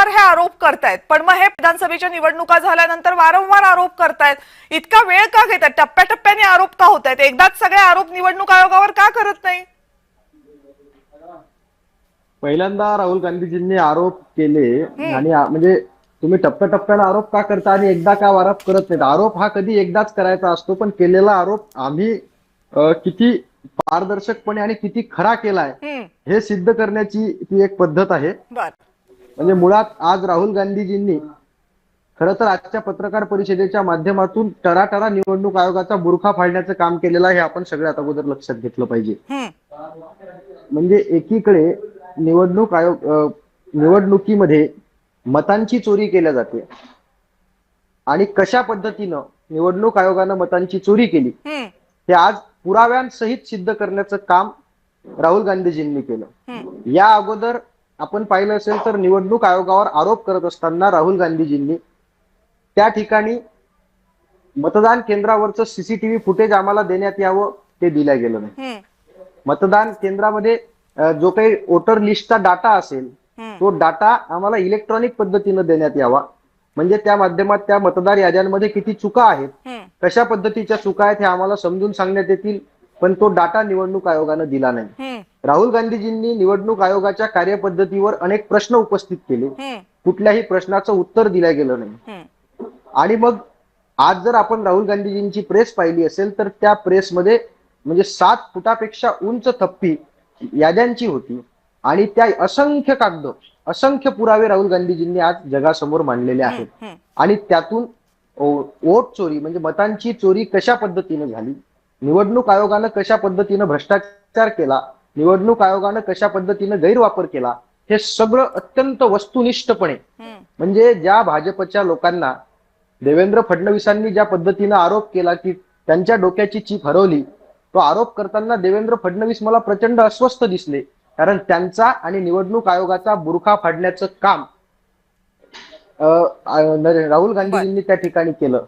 वारंवार हे आरोप करतायत, पण मग हे विधानसभेच्या निवडणुका झाल्यानंतर वारंवार आरोप करतायत. इतका वेळ का घेतात? टप्प्याटप्प्याने आरोप का होत आहेत? एकदाच सगळे आरोप निवडणूक आयोगावर का करत नाही? पहिल्यांदा राहुल गांधीजींनी आरोप केले आणि म्हणजे तुम्ही टप्प्याटप्प्याला आरोप का करता आणि एकदा का आरोप करत नाहीत? आरोप हा कधी एकदाच करायचा असतो, पण केलेला आरोप आम्ही किती पारदर्शकपणे आणि किती खरा केलाय हे सिद्ध करण्याची ती एक पद्धत आहे. बर, म्हणजे मुळात आज राहुल गांधीजींनी खरं तर आजच्या पत्रकार परिषदेच्या माध्यमातून टराटरा निवडणूक आयोगाचा बुरखा फाडण्याचं काम केलेलं आहे, हे आपण सगळ्यात अगोदर लक्षात घेतलं पाहिजे. म्हणजे एकीकडे निवडणूक आयोग निवडणुकीमध्ये मतांची चोरी केल्या जाते आणि कशा पद्धतीनं निवडणूक आयोगानं मतांची चोरी केली हे आज पुराव्यांसहित सिद्ध करण्याचं काम राहुल गांधीजींनी केलं. या अगोदर आपण पाहिलं असेल तर निवडणूक आयोगावर आरोप करत असताना राहुल गांधीजींनी त्या ठिकाणी मतदान केंद्रावरचं सीसीटीव्ही फुटेज आम्हाला देण्यात यावं ते दिलं गेलं नाही. मतदान केंद्रामध्ये जो काही वोटर लिस्टचा डाटा असेल तो डाटा आम्हाला इलेक्ट्रॉनिक पद्धतीनं देण्यात यावा, म्हणजे त्या माध्यमात त्या मतदार याद्यांमध्ये किती चुका आहेत, कशा पद्धतीच्या चुका आहेत हे आम्हाला समजून सांगण्यात येतील, पण तो डाटा निवडणूक आयोगानं दिला नाही. राहुल गांधीजींनी निवडणूक आयोगाच्या कार्यपद्धतीवर अनेक प्रश्न उपस्थित केले, कुठल्याही प्रश्नाचं उत्तर दिलं गेलं नाही. आणि मग आज जर आपण राहुल गांधीजींची प्रेस पाहिली असेल तर त्या प्रेसमध्ये म्हणजे 7 फुटापेक्षा उंच थप्पी याद्यांची होती आणि त्या असंख्य कागद, असंख्य पुरावे राहुल गांधीजींनी आज जगासमोर मांडलेले आहेत. आणि त्यातून वोट चोरी म्हणजे मतांची चोरी कशा पद्धतीनं झाली, निवडणूक आयोगानं कशा पद्धतीनं भ्रष्टाचार केला, निवडणूक आयोगानं कशा पद्धतीनं गैरवापर केला, हे सगळं अत्यंत वस्तुनिष्ठपणे म्हणजे ज्या भाजपच्या लोकांना देवेंद्र फडणवीसांनी ज्या पद्धतीनं आरोप केला की त्यांच्या डोक्याची चीप हरवली, तो आरोप करताना देवेंद्र फडणवीस मला प्रचंड अस्वस्थ दिसले, कारण त्यांचा आणि निवडणूक आयोगाचा बुरखा फाडण्याचं काम राहुल गांधीजींनी त्या ठिकाणी केलं.